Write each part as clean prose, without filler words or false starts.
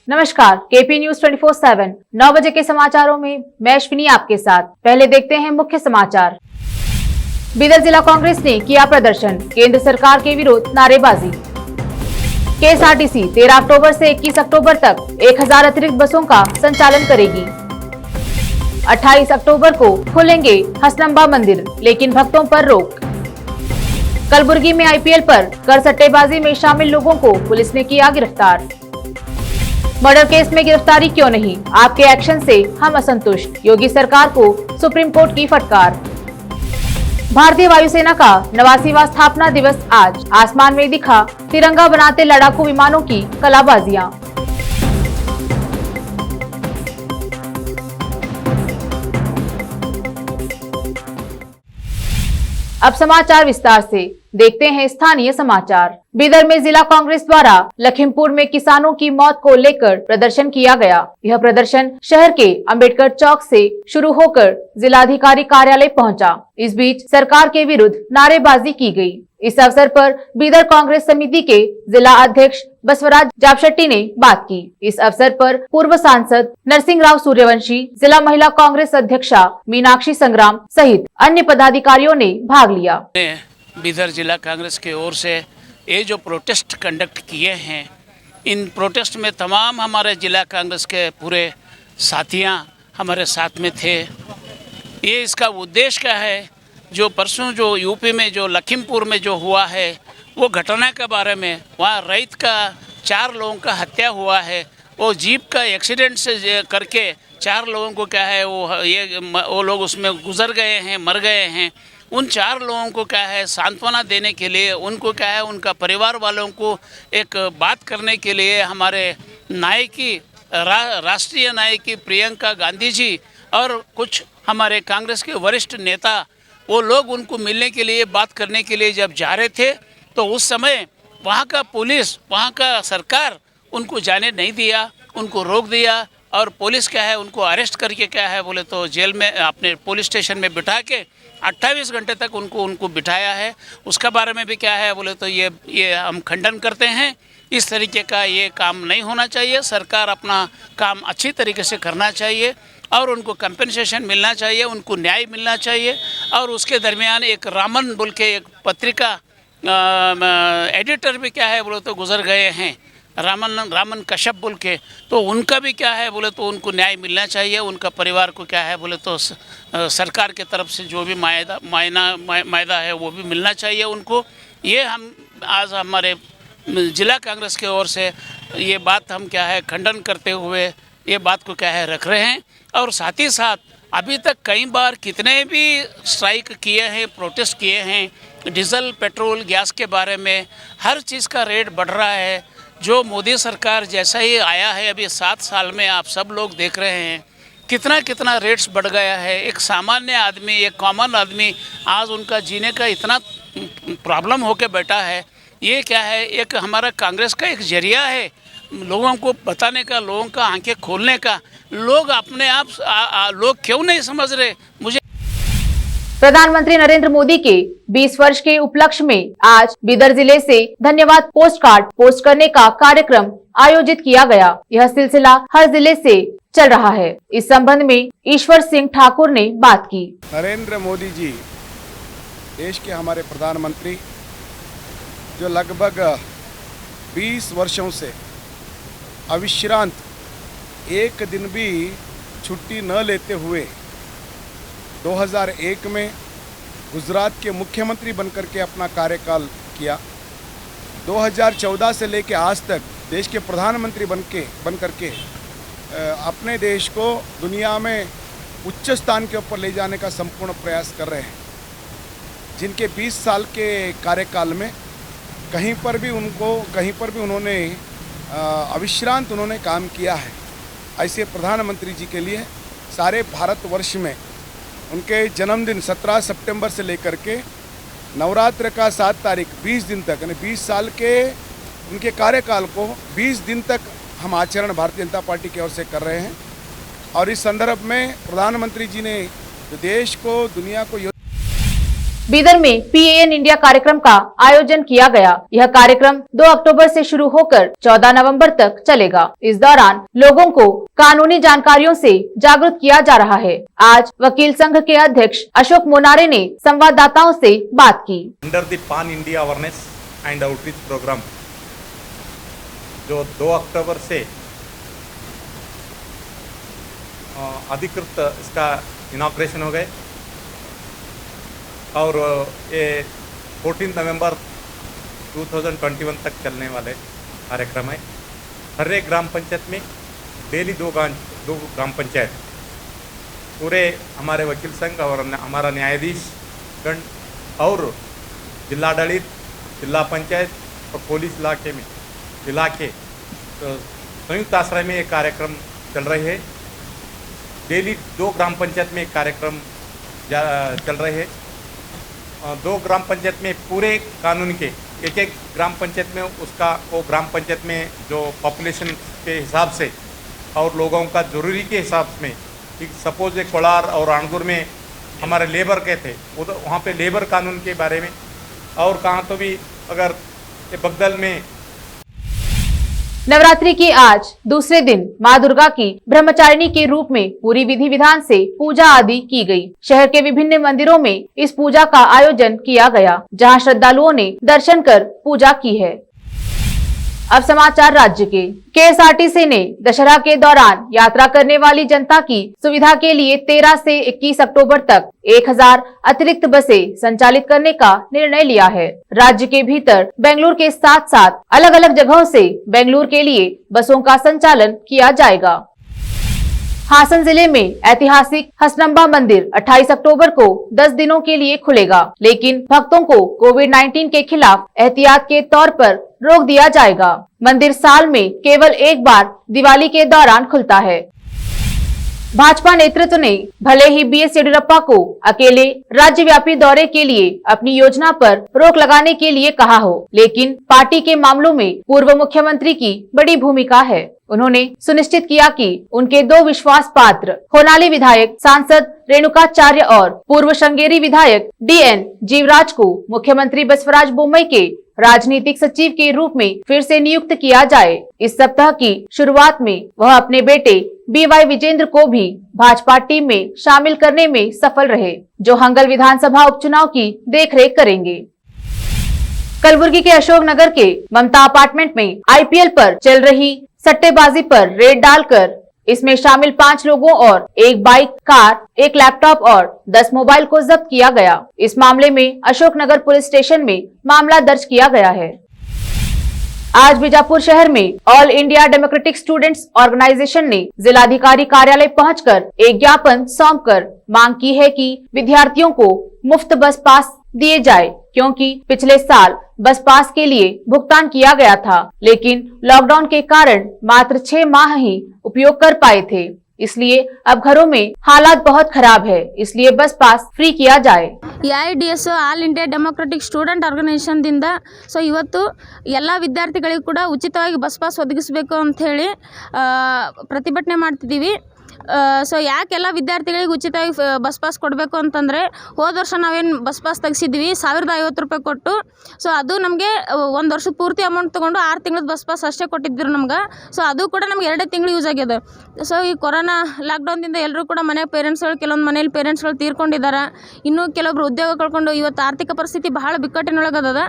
नमस्कार, KP news 24/7 9 बजे के समाचारों में मैं अश्विनी आपके साथ। पहले देखते हैं मुख्य समाचार। बीदर जिला कांग्रेस ने किया प्रदर्शन, केंद्र सरकार के विरोध नारेबाजी। केएसआरटीसी 13 अक्टूबर से 21 अक्टूबर तक 1000 अतिरिक्त बसों का संचालन करेगी। 28 अक्टूबर को खुलेंगे हसनंबा मंदिर, लेकिन भक्तों पर रोक। कलबुर्गी में आईपीएल पर कर सट्टेबाजी में शामिल लोगों को पुलिस ने किया गिरफ्तार। मर्डर केस में गिरफ्तारी क्यों नहीं, आपके एक्शन से हम असंतुष्ट, योगी सरकार को सुप्रीम कोर्ट की फटकार। भारतीय वायुसेना का 89वां स्थापना दिवस आज, आसमान में दिखा तिरंगा बनाते लड़ाकू विमानों की कलाबाजियां। अब समाचार विस्तार से देखते हैं स्थानीय समाचार। बीदर में जिला कांग्रेस द्वारा लखीमपुर में किसानों की मौत को लेकर प्रदर्शन किया गया। यह प्रदर्शन शहर के अंबेडकर चौक से शुरू होकर जिलाधिकारी कार्यालय पहुंचा। इस बीच सरकार के विरुद्ध नारेबाजी की गई। इस अवसर पर बीदर कांग्रेस समिति के जिला अध्यक्ष बसवराज जापशेट्टी ने बात की। इस अवसर पर पूर्व सांसद नरसिंह राव सूर्यवंशी, जिला महिला कांग्रेस अध्यक्षा मीनाक्षी संग्राम सहित अन्य पदाधिकारियों ने भाग लिया। बीदर जिला कांग्रेस की ओर से ये जो प्रोटेस्ट कंडक्ट किए हैं, इन प्रोटेस्ट में तमाम हमारे जिला कांग्रेस के पूरे साथियां हमारे साथ में थे। ये इसका उद्देश्य क्या है, जो परसों जो यूपी में जो लखीमपुर में जो हुआ है वो घटना के बारे में, वहाँ रईत का 4 लोगों का हत्या हुआ है। वो जीप का एक्सीडेंट से करके 4 लोगों को क्या है वो लोग उसमें गुजर गए हैं, मर गए हैं। उन 4 लोगों को क्या है सांत्वना देने के लिए, उनको क्या है उनका परिवार वालों को एक बात करने के लिए हमारे नायकी राष्ट्रीय नायकी प्रियंका गांधी जी और कुछ हमारे कांग्रेस के वरिष्ठ नेता वो लोग उनको मिलने के लिए, बात करने के लिए जब जा रहे थे तो उस समय वहाँ का पुलिस, वहाँ का सरकार उनको जाने नहीं दिया, उनको रोक दिया और पुलिस क्या है उनको अरेस्ट करके क्या है बोले तो जेल में अपने पुलिस स्टेशन में बिठा के 28 घंटे तक उनको बिठाया है। उसके बारे में भी क्या है बोले तो ये हम खंडन करते हैं। इस तरीके का ये काम नहीं होना चाहिए। सरकार अपना काम अच्छी तरीके से करना चाहिए और उनको कंपनसेशन मिलना चाहिए, उनको न्याय मिलना चाहिए। और उसके दरमियान एक रामन बोल के एक पत्रिका एडिटर भी क्या है बोले तो गुजर गए हैं, रामन कश्यप बोल के, तो उनका भी क्या है बोले तो उनको न्याय मिलना चाहिए। उनका परिवार को क्या है बोले तो सरकार के तरफ से जो भी मायदा है वो भी मिलना चाहिए उनको। ये हम आज हमारे जिला कांग्रेस की ओर से ये बात हम क्या है खंडन करते हुए ये बात को क्या है रख रहे हैं। और साथ ही साथ अभी तक कई बार कितने भी स्ट्राइक किए हैं, प्रोटेस्ट किए हैं, डीजल पेट्रोल गैस के बारे में हर चीज़ का रेट बढ़ रहा है। जो मोदी सरकार जैसा ही आया है अभी 7 साल में आप सब लोग देख रहे हैं कितना रेट्स बढ़ गया है। एक सामान्य आदमी, एक कॉमन आदमी आज उनका जीने का इतना प्रॉब्लम होके बैठा है। ये क्या है, एक हमारा कांग्रेस का एक जरिया है लोगों को बताने का, लोगों का आंखें खोलने का। लोग अपने आप लोग क्यों नहीं समझ रहे। मुझे प्रधानमंत्री नरेंद्र मोदी के 20 वर्ष के उपलक्ष्य में आज बीदर जिले से धन्यवाद पोस्ट कार्ड पोस्ट करने का कार्यक्रम आयोजित किया गया। यह सिलसिला हर जिले से चल रहा है। इस संबंध में ईश्वर सिंह ठाकुर ने बात की। नरेंद्र मोदी जी देश के हमारे प्रधानमंत्री जो लगभग 20 वर्षों से अविश्रांत एक दिन भी छुट्टी न लेते हुए 2001 में गुजरात के मुख्यमंत्री बनकर के अपना कार्यकाल किया। 2014 से लेकर आज तक देश के प्रधानमंत्री बनकर के अपने देश को दुनिया में उच्च स्थान के ऊपर ले जाने का संपूर्ण प्रयास कर रहे हैं। जिनके 20 साल के कार्यकाल में कहीं पर भी उन्होंने अविश्रांत उन्होंने काम किया है। ऐसे प्रधानमंत्री जी के लिए सारे भारतवर्ष में उनके जन्मदिन 17 सितंबर से लेकर के नवरात्र का 7 तारीख 20 दिन तक, यानी 20 साल के उनके कार्यकाल को 20 दिन तक हम आचरण भारतीय जनता पार्टी की ओर से कर रहे हैं। और इस संदर्भ में प्रधानमंत्री जी ने देश को, दुनिया को बीदर में PAN इंडिया कार्यक्रम का आयोजन किया गया। यह कार्यक्रम 2 अक्टूबर से शुरू होकर 14 नवंबर तक चलेगा। इस दौरान लोगों को कानूनी जानकारियों से जागरूक किया जा रहा है। आज वकील संघ के अध्यक्ष अशोक मोनारे ने संवाददाताओं से बात की। Under the pan India awareness and outreach programme जो 2 अक्टूबर से अधिकृत इसका इनॉग्रेशन हो गए और ये 14 नवंबर 2021 तक चलने वाले कार्यक्रम है। हर एक ग्राम पंचायत में डेली 2 ग्राम पंचायत पूरे हमारे वकील संघ और हमारा न्यायाधीश गण और जिलाडलित, जिला पंचायत और पुलिस इलाके संयुक्त आश्रय में एक कार्यक्रम चल रहे हैं। डेली 2 ग्राम पंचायत में एक कार्यक्रम चल रहे हैं। 2 ग्राम पंचायत में पूरे कानून के एक ग्राम पंचायत में उसका वो ग्राम पंचायत में जो पॉपुलेशन के हिसाब से और लोगों का ज़रूरी के हिसाब में कि सपोज एक कोलार और अणगुर में हमारे लेबर के थे वहाँ पे लेबर कानून के बारे में और कहाँ तो भी अगर ये बगदल में नवरात्रि की आज दूसरे दिन मां दुर्गा की ब्रह्मचारिणी के रूप में पूरी विधि विधान से पूजा आदि की गई। शहर के विभिन्न मंदिरों में इस पूजा का आयोजन किया गया, जहां श्रद्धालुओं ने दर्शन कर पूजा की है। अब समाचार राज्य के। KSRTC ने दशहरा के दौरान यात्रा करने वाली जनता की सुविधा के लिए 13 से 21 अक्टूबर तक 1000 अतिरिक्त बसें संचालित करने का निर्णय लिया है। राज्य के भीतर बेंगलुरु के साथ साथ अलग अलग जगहों से बेंगलुरु के लिए बसों का संचालन किया जाएगा। हासन जिले में ऐतिहासिक हसनंबा मंदिर 28 अक्टूबर को 10 दिनों के लिए खुलेगा, लेकिन भक्तों को कोविड-19 के खिलाफ एहतियात के तौर पर रोक दिया जाएगा। मंदिर साल में केवल एक बार दिवाली के दौरान खुलता है। भाजपा नेतृत्व ने भले ही BS येडियुरप्पा को अकेले राज्यव्यापी दौरे के लिए अपनी योजना पर रोक लगाने के लिए कहा हो, लेकिन पार्टी के मामलों में पूर्व मुख्यमंत्री की बड़ी भूमिका है। उन्होंने सुनिश्चित किया कि उनके 2 विश्वास पात्र होनाली विधायक सांसद रेणुकाचार्य और पूर्व श्रृंगेरी विधायक DN जीवराज को मुख्यमंत्री बसवराज बोम्मई के राजनीतिक सचिव के रूप में फिर से नियुक्त किया जाए। इस सप्ताह की शुरुआत में वह अपने बेटे BY विजेंद्र को भी भाजपा टीम में शामिल करने में सफल रहे, जो हंगल विधानसभा उपचुनाव की देखरेख करेंगे। कलबुर्गी के अशोकनगर के ममता अपार्टमेंट में IPL पर चल रही सट्टेबाजी पर रेड डालकर इसमें शामिल 5 लोगों और एक बाइक, कार, एक लैपटॉप और 10 मोबाइल को जब्त किया गया। इस मामले में अशोकनगर पुलिस स्टेशन में मामला दर्ज किया गया है। आज बीजापुर शहर में All India Democratic Students Organisation ने जिलाधिकारी कार्यालय पहुंचकर एक ज्ञापन सौंपकर मांग की है कि विद्यार्थियों को मुफ्त बस पास दिए जाए, क्योंकि पिछले साल बस पास के लिए भुगतान किया गया था, लेकिन लॉकडाउन के कारण मात्र 6 माह ही उपयोग कर पाए थे। इसलिए अब घरों में हालात बहुत खराब है, इसलिए बस पास फ्री किया जाए। AIDSO all India democratic student organisation ದಿಂದ ಇವತ್ತು ಎಲ್ಲ ವಿದ್ಯಾರ್ಥಿಗಳಿಗೂ ಕೂಡ ಉಚಿತವಾಗಿ ಬಸ್ ಪಾಸ್ ಒದಗಿಸಬೇಕು ಅಂತ ಹೇಳಿ ಪ್ರತಿಭಟನೆ ಮಾಡ್ತಿದ್ದೀವಿ। ಯಾಕೆಲ್ಲ ವಿದ್ಯಾರ್ಥಿಗಳಿಗೆ ಉಚಿತವಾಗಿ ಬಸ್ ಪಾಸ್ ಕೊಡಬೇಕು ಅಂತಂದರೆ, ಹೋದ ವರ್ಷ ನಾವೇನು ಬಸ್ ಪಾಸ್ ತೆಗೆಸಿದ್ವಿ 1050 ರೂಪಾಯಿ ಕೊಟ್ಟು, ಅದು ನಮಗೆ 1 ವರ್ಷದ ಪೂರ್ತಿ ಅಮೌಂಟ್ ತೊಗೊಂಡು 6 ತಿಂಗಳದ ಬಸ್ ಪಾಸ್ ಅಷ್ಟೇ ಕೊಟ್ಟಿದ್ದರು ನಮ್ಗೆ। ಅದು ಕೂಡ ನಮ್ಗೆ 2 ತಿಂಗಳು ಯೂಸ್ ಆಗ್ಯದ। ಈ ಕೊರೋನಾ ಲಾಕ್ಡೌನ್ದಿಂದ ಎಲ್ಲರೂ ಕೂಡ ಮನೆ ಕೆಲವೊಂದು ಮನೇಲಿ ಪೇರೆಂಟ್ಸ್ಗಳು ತೀರ್ಕೊಂಡಿದ್ದಾರೆ, ಇನ್ನೂ ಕೆಲವೊಬ್ರು ಉದ್ಯೋಗ ಕಳ್ಕೊಂಡು ಇವತ್ತು ಆರ್ಥಿಕ ಪರಿಸ್ಥಿತಿ ಬಹಳ ಬಿಕ್ಕಟ್ಟಿನೊಳಗದ।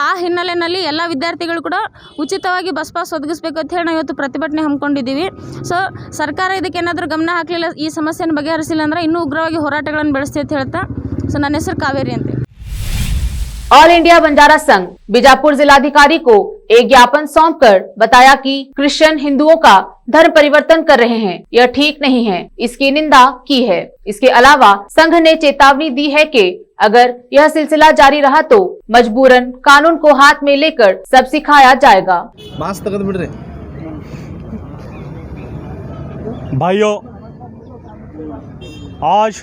ಆ ಹಿನ್ನೆಲೆಯಲ್ಲಿ ಎಲ್ಲ ವಿದ್ಯಾರ್ಥಿಗಳು ಕೂಡ ಉಚಿತವಾಗಿ ಬಸ್ ಪಾಸ್ ಒದಗಿಸಬೇಕು ಅಂತ ಹೇಳಿ ನಾವು ಇವತ್ತು ಪ್ರತಿಭಟನೆ ಹಮ್ಮಿಕೊಂಡಿದ್ದೀವಿ। ಸರ್ಕಾರ ಇದಕ್ಕೆ ಏನಾದರೂ ಗಮನ ಹಾಕಲಿಲ್ಲ, ಈ ಸಮಸ್ಯೆಯನ್ನು ಬಗೆಹರಿಸಿಲ್ಲ ಅಂದ್ರೆ ಇನ್ನೂ ಉಗ್ರವಾಗಿ ಹೋರಾಟಗಳನ್ನು ಬೆಳೆಸ್ತೀವಿ ಅಂತ ಹೇಳ್ತಾ ನನ್ನ ಹೆಸರು ಕಾವೇರಿ ಅಂತ। ऑल इंडिया बंजारा संघ बीजापुर जिलाधिकारी को एक ज्ञापन सौंपकर बताया कि क्रिश्चियन हिंदुओं का धर्म परिवर्तन कर रहे हैं, यह ठीक नहीं है, इसकी निंदा की है। इसके अलावा संघ ने चेतावनी दी है कि अगर यह सिलसिला जारी रहा तो मजबूरन कानून को हाथ में लेकर सब सिखाया जाएगा। भाइयों, आज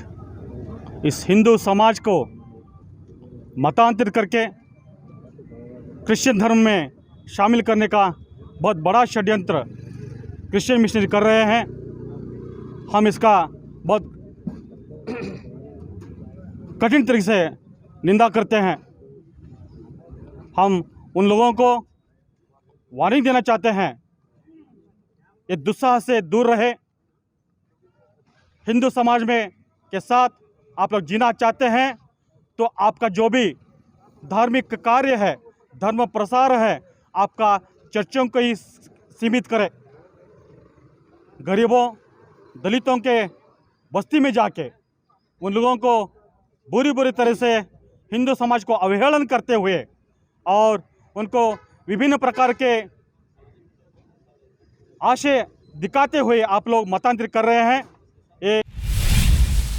इस हिंदू समाज को मतांतर करके क्रिश्चियन धर्म में शामिल करने का बहुत बड़ा षड्यंत्र क्रिश्चियन मिशनरी कर रहे हैं। हम इसका बहुत कठिन तरीके से निंदा करते हैं। हम उन लोगों को वार्निंग देना चाहते हैं, ये दुस्साहस से दूर रहे। हिंदू समाज में के साथ आप लोग जीना चाहते हैं तो आपका जो भी धार्मिक कार्य है, धर्म प्रसार है, आपका चर्चों को ही सीमित करें। गरीबों दलितों के बस्ती में जाके उन लोगों को बुरी तरह से हिंदू समाज को अवहेलन करते हुए और उनको विभिन्न प्रकार के आशय दिखाते हुए आप लोग मतांतरित कर रहे हैं। ये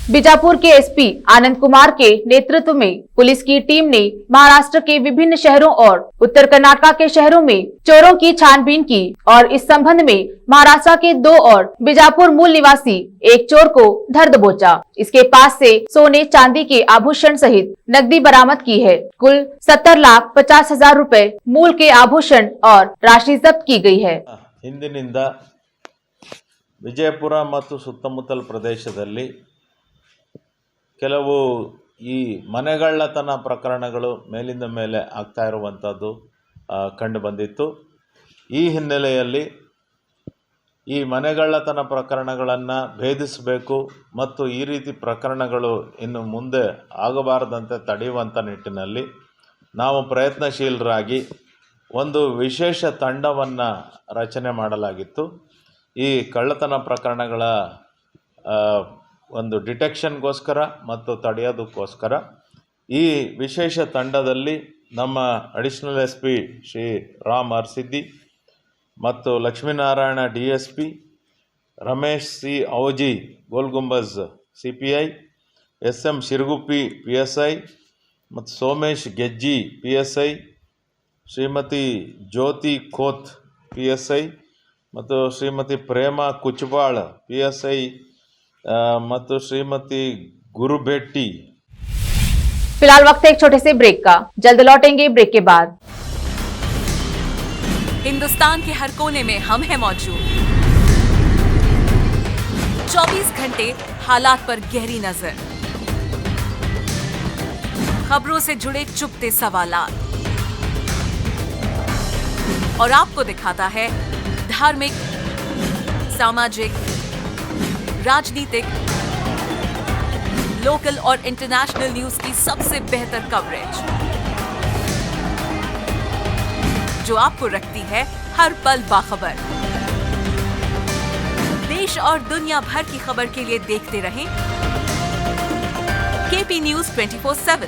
बीजापुर के एसपी आनंद कुमार के नेतृत्व में पुलिस की टीम ने महाराष्ट्र के विभिन्न शहरों और उत्तर कर्नाटक के शहरों में चोरों की छानबीन की और इस संबंध में महाराष्ट्र के 2 और बीजापुर मूल निवासी एक चोर को धर दबोचा। इसके पास से सोने चांदी के आभूषण सहित नकदी बरामद की है। कुल 70,50,000 रुपए मूल के आभूषण और राशि जब्त की गई है। ಹಿಂದಿನಿಂದ ವಿಜಯಪುರ ಮತ್ತು ಸುತ್ತಮುತ್ತಲ ಪ್ರದೇಶದಲ್ಲಿ ಕೆಲವು ಈ ಮನೆಗಳ್ಳತನ ಪ್ರಕರಣಗಳು ಮೇಲಿಂದ ಮೇಲೆ ಆಗ್ತಾ ಇರುವಂಥದ್ದು ಕಂಡು ಬಂದಿತ್ತು। ಈ ಹಿನ್ನೆಲೆಯಲ್ಲಿ ಈ ಮನೆಗಳ್ಳತನ ಪ್ರಕರಣಗಳನ್ನು ಭೇದಿಸಬೇಕು ಮತ್ತು ಈ ರೀತಿ ಪ್ರಕರಣಗಳು ಇನ್ನು ಮುಂದೆ ಆಗಬಾರದಂತೆ ತಡೆಯುವಂಥ ನಿಟ್ಟಿನಲ್ಲಿ ನಾವು ಪ್ರಯತ್ನಶೀಲರಾಗಿ ಒಂದು ವಿಶೇಷ ತಂಡವನ್ನು ರಚನೆ ಮಾಡಲಾಗಿತ್ತು। ಈ ಕಳ್ಳತನ ಪ್ರಕರಣಗಳ ಒಂದು ಡಿಟೆಕ್ಷನ್ಗೋಸ್ಕರ ಮತ್ತು ತಡೆಯೋದಕ್ಕೋಸ್ಕರ ಈ ವಿಶೇಷ ತಂಡದಲ್ಲಿ ನಮ್ಮ ಅಡಿಷನಲ್ SP ಶ್ರೀ ರಾಮ್ ಅರ್ಸಿದ್ದಿ ಮತ್ತು Lakshminarayana DSP, Ramesh C ಔಜಿ Gol Gumbaz CPI, SM Shiraguppi PSI ಮತ್ತು ಸೋಮೇಶ್ ಗೆಜ್ಜಿ PSI, ಶ್ರೀಮತಿ ಜ್ಯೋತಿ ಖೋತ್ PSI ಮತ್ತು ಶ್ರೀಮತಿ ಪ್ರೇಮಾ ಕುಚಬಾಳ್ PSI ಮತ್ತು ಶ್ರೀಮತಿ गुरुभेट्टी। फिलहाल वक्त है एक छोटे से ब्रेक का, जल्द लौटेंगे ब्रेक के बाद। हिंदुस्तान के हर कोने में हम हैं मौजूद, 24 घंटे हालात पर गहरी नजर, खबरों से जुड़े चुपते सवालात और आपको दिखाता है धार्मिक, सामाजिक, राजनीतिक, लोकल और इंटरनेशनल न्यूज की सबसे बेहतर कवरेज जो आपको रखती है हर पल बाखबर। देश और दुनिया भर की खबर के लिए देखते रहें KP News 24/7।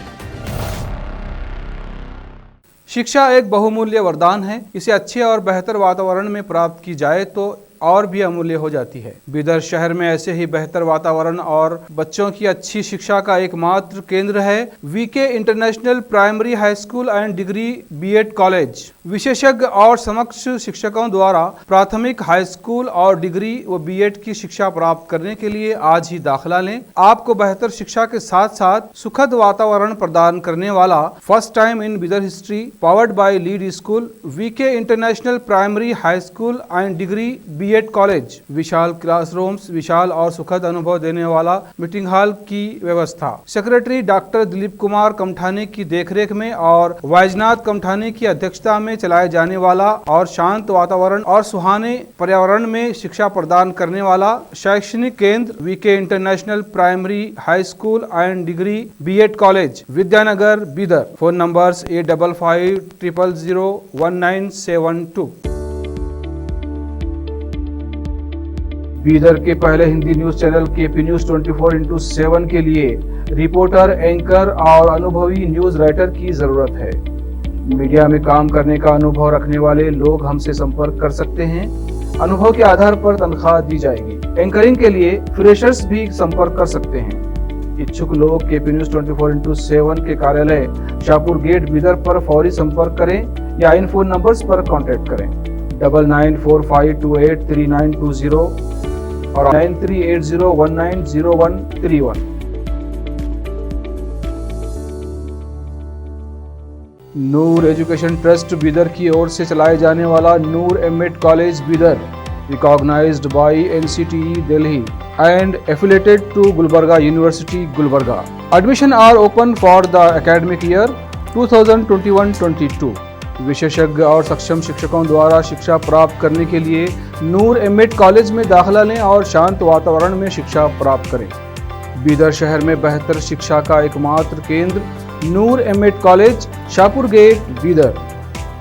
शिक्षा एक बहुमूल्य वरदान है। इसे अच्छे और बेहतर वातावरण में प्राप्त की जाए तो और भी अमूल्य हो जाती है। बीदर शहर में ऐसे ही बेहतर वातावरण और बच्चों की अच्छी शिक्षा का एकमात्र केंद्र है VK international primary high school and degree B.Ed college. विशेषज्ञ और समक्ष शिक्षकों द्वारा प्राथमिक, हाई स्कूल और डिग्री व B.Ed की शिक्षा प्राप्त करने के लिए आज ही दाखिला लें। आपको बेहतर शिक्षा के साथ साथ सुखद वातावरण प्रदान करने वाला first time in Bidar history powered by lead school VK international primary high school and degree B.Ed college. विशाल क्लासरूम्स, विशाल और सुखद अनुभव देने वाला मीटिंग हॉल की व्यवस्था। सेक्रेटरी डॉक्टर दिलीप कुमार कमठाने की देखरेख में और वैजनाथ कमठाने की अध्यक्षता में चलाए जाने वाला और शांत वातावरण और सुहाने पर्यावरण में शिक्षा प्रदान करने वाला शैक्षणिक केंद्र VK international primary high school and degree B.Ed college, Vidyanagar, Bidar. Phone numbers 8550001972। Bidar के पहले Hindi news channel KP News 24/7 के लिए रिपोर्टर, एंकर और अनुभवी न्यूज राइटर की जरूरत है। मीडिया में काम करने का अनुभव रखने वाले लोग हमसे संपर्क कर सकते हैं। अनुभव के आधार पर तनख्वाह दी जाएगी। एंकरिंग के लिए फ्रेशर्स भी संपर्क कर सकते हैं। इच्छुक लोग KP News 24/7 के कार्यालय शाहपुर गेट बीदर पर फौरी संपर्क करें या इन फोन नंबर्स पर कॉन्टेक्ट करें 9945283920 और 9380190131। नूर एजुकेशन ट्रस्ट बीदर की ओर से चलाए जाने वाला नूर M.Ed college Bidar recognized by NCTE Delhi and affiliated to Gulbarga University, Gulbarga. Admission are open for the academic year 2021-22. विशेषज्ञ और सक्षम शिक्षकों द्वारा शिक्षा प्राप्त करने के लिए नूर एमएड कॉलेज में दाखिला लें और शांत वातावरण में शिक्षा प्राप्त करें। बीदर शहर में बेहतर शिक्षा का एकमात्र केंद्र Noor MEd college, Shahpur gate, Bidar.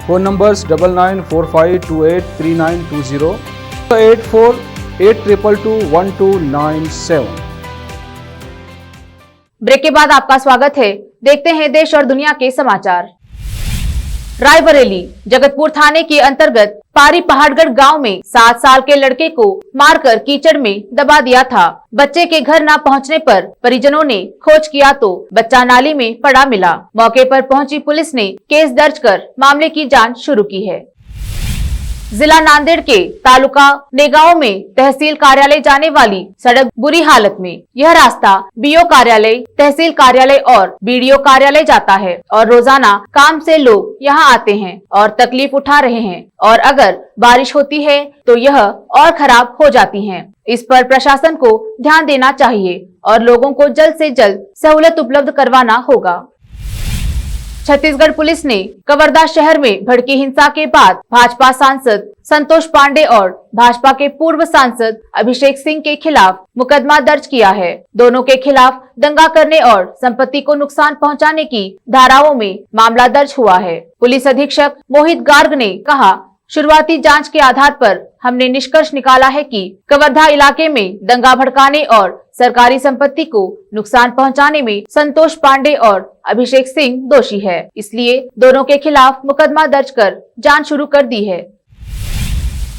Phone numbers 9945283920, 8482221297। Break के बाद आपका स्वागत है। देखते हैं देश और दुनिया के समाचार। रायबरेली जगतपुर थाने के अंतर्गत पारी पहाड़गढ़ गांव में 7 साल के लड़के को मारकर कीचड़ में दबा दिया था। बच्चे के घर न पहुंचने पर परिजनों ने खोज किया तो बच्चा नाली में पड़ा मिला। मौके पर पहुंची पुलिस ने केस दर्ज कर मामले की जांच शुरू की है। जिला नांदेड़ के तालुका नेगांव में तहसील कार्यालय जाने वाली सड़क बुरी हालत में। यह रास्ता बीओ कार्यालय, तहसील कार्यालय और बीडीओ कार्यालय जाता है और रोजाना काम से लोग यहां आते हैं और तकलीफ उठा रहे हैं और अगर बारिश होती है तो यह और खराब हो जाती हैं। इस पर प्रशासन को ध्यान देना चाहिए और लोगों को जल्द से जल्द सहूलत उपलब्ध करवाना होगा। छत्तीसगढ़ पुलिस ने कवर्धा शहर में भड़की हिंसा के बाद भाजपा सांसद संतोष पांडे और भाजपा के पूर्व सांसद अभिषेक सिंह के खिलाफ मुकदमा दर्ज किया है। दोनों के खिलाफ दंगा करने और संपत्ति को नुकसान पहुंचाने की धाराओं में मामला दर्ज हुआ है। पुलिस अधीक्षक मोहित गार्ग ने कहा, शुरुआती जांच के आधार पर हमने निष्कर्ष निकाला है कि कवर्धा इलाके में दंगा भड़काने और सरकारी संपत्ति को नुकसान पहुंचाने में संतोष पांडे और अभिषेक सिंह दोषी है। इसलिए दोनों के खिलाफ मुकदमा दर्ज कर जांच शुरू कर दी है।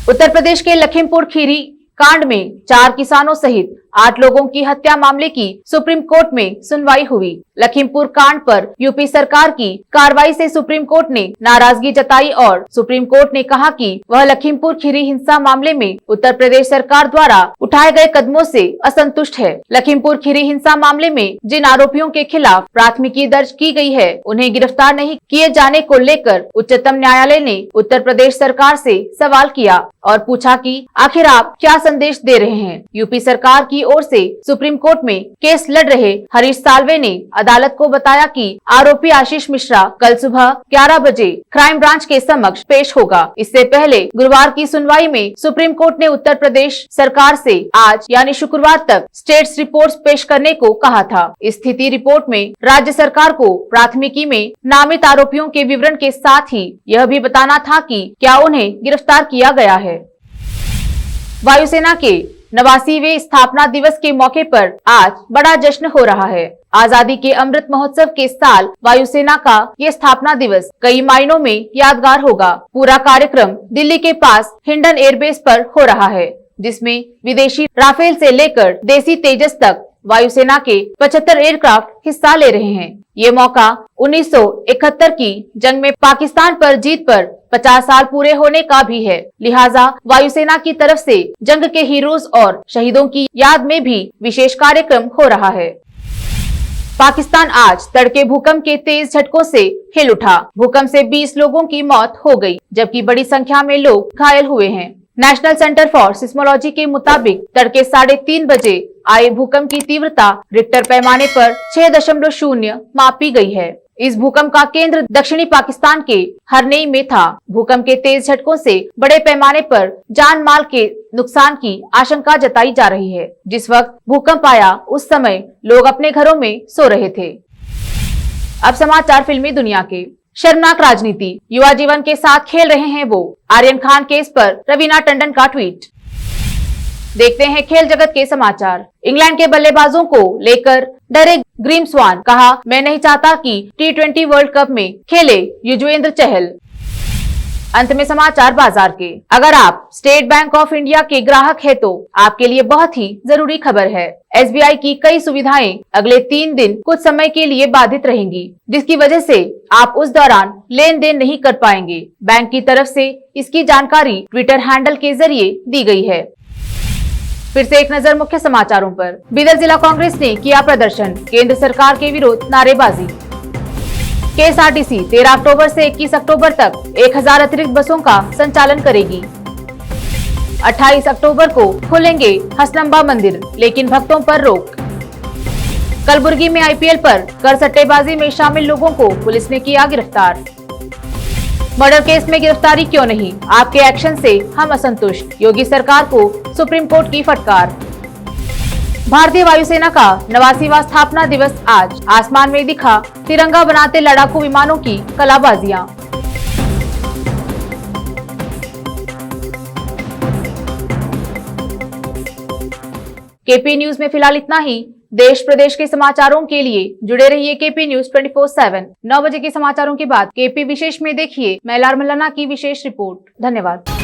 उत्तर प्रदेश के लखीमपुर खीरी कांड में 4 किसानों सहित 8 लोगों की हत्या मामले की सुप्रीम कोर्ट में सुनवाई हुई। लखीमपुर कांड पर यूपी सरकार की कार्रवाई से सुप्रीम कोर्ट ने नाराजगी जताई और सुप्रीम कोर्ट ने कहा कि वह लखीमपुर खीरी हिंसा मामले में उत्तर प्रदेश सरकार द्वारा उठाए गए कदमों से असंतुष्ट है। लखीमपुर खीरी हिंसा मामले में जिन आरोपियों के खिलाफ प्राथमिकी दर्ज की गई है उन्हें गिरफ्तार नहीं किए जाने को लेकर उच्चतम न्यायालय ने उत्तर प्रदेश सरकार से सवाल किया और पूछा कि आखिर आप क्या संदेश दे रहे हैं। यूपी सरकार की ओर से सुप्रीम कोर्ट में केस लड़ रहे हरीश साल्वे ने अदालत को बताया कि आरोपी आशीष मिश्रा कल सुबह 11 बजे क्राइम ब्रांच के समक्ष पेश होगा। इससे पहले गुरुवार की सुनवाई में सुप्रीम कोर्ट ने उत्तर प्रदेश सरकार से आज यानी शुक्रवार तक स्टेट्स रिपोर्ट्स पेश करने को कहा था। स्थिति रिपोर्ट में राज्य सरकार को प्राथमिकी में नामित आरोपियों के विवरण के साथ ही यह भी बताना था कि क्या उन्हें गिरफ्तार किया गया है। वायुसेना के 89वें स्थापना दिवस के मौके पर आज बड़ा जश्न हो रहा है। आजादी के अमृत महोत्सव के साल वायुसेना का ये स्थापना दिवस कई मायनों में यादगार होगा। पूरा कार्यक्रम दिल्ली के पास हिंडन एयरबेस पर हो रहा है, जिसमें विदेशी राफेल से लेकर देसी तेजस तक वायुसेना के 75 एयरक्राफ्ट हिस्सा ले रहे हैं। ये मौका 1971 की जंग में पाकिस्तान पर जीत पर 50 साल पूरे होने का भी है। लिहाजा वायुसेना की तरफ से जंग के हीरोज और शहीदों की याद में भी विशेष कार्यक्रम हो रहा है। पाकिस्तान आज तड़के भूकंप के तेज झटकों से हिल उठा। भूकंप से 20 लोगों की मौत हो गई, जबकि बड़ी संख्या में लोग घायल हुए हैं। नेशनल सेंटर फॉर सिस्मोलॉजी के मुताबिक तड़के 3:30 बजे आए भूकंप की तीव्रता रिक्टर पैमाने पर 6.0 मापी गई है। इस भूकंप का केंद्र दक्षिणी पाकिस्तान के हरनेई में था। भूकंप के तेज झटकों से बड़े पैमाने पर जान माल के नुकसान की आशंका जताई जा रही है। जिस वक्त भूकंप आया उस समय लोग अपने घरों में सो रहे थे। अब समाचार फिल्मी दुनिया के। शर्मनाक राजनीति, युवा जीवन के साथ खेल रहे हैं वो। आर्यन खान केस पर रवीना टंडन का ट्वीट। देखते हैं खेल जगत के समाचार। इंग्लैंड के बल्लेबाजों को लेकर डरे ग्रिम्सवान, कहा मैं नहीं चाहता कि T20 वर्ल्ड कप में खेले युजवेंद्र चहल। अंत में समाचार बाजार के। अगर आप स्टेट बैंक ऑफ इंडिया के ग्राहक हैं तो आपके लिए बहुत ही जरूरी खबर है। SBI की कई सुविधाएं अगले 3 दिन कुछ समय के लिए बाधित रहेंगी, जिसकी वजह से आप उस दौरान लेन देन नहीं कर पाएंगे। बैंक की तरफ से इसकी जानकारी ट्विटर हैंडल के जरिए दी गई है। फिर से एक नजर मुख्य समाचारों पर। बीदर जिला कांग्रेस ने किया प्रदर्शन, केंद्र सरकार के विरोध नारेबाजी। KSRTC 13 अक्टूबर से 21 अक्टूबर तक 1000 अतिरिक्त बसों का संचालन करेगी। 28 अक्टूबर को खुलेंगे हसनंबा मंदिर, लेकिन भक्तों पर रोक। कलबुर्गी में आईपीएल पर कर सट्टेबाजी में शामिल लोगों को पुलिस ने किया गिरफ्तार। मर्डर केस में गिरफ्तारी क्यों नहीं, आपके एक्शन से हम असंतुष्ट, योगी सरकार को सुप्रीम कोर्ट की फटकार। भारतीय वायुसेना का 89वां स्थापना दिवस आज, आसमान में दिखा तिरंगा बनाते लड़ाकू विमानों की कलाबाजियां। केपी न्यूज में फिलहाल इतना ही। देश प्रदेश के समाचारों के लिए जुड़े रहिए केपी न्यूज 24/7। 9 बजे के समाचारों के बाद केपी विशेष में देखिए मैलार मल्लाना की विशेष रिपोर्ट। धन्यवाद।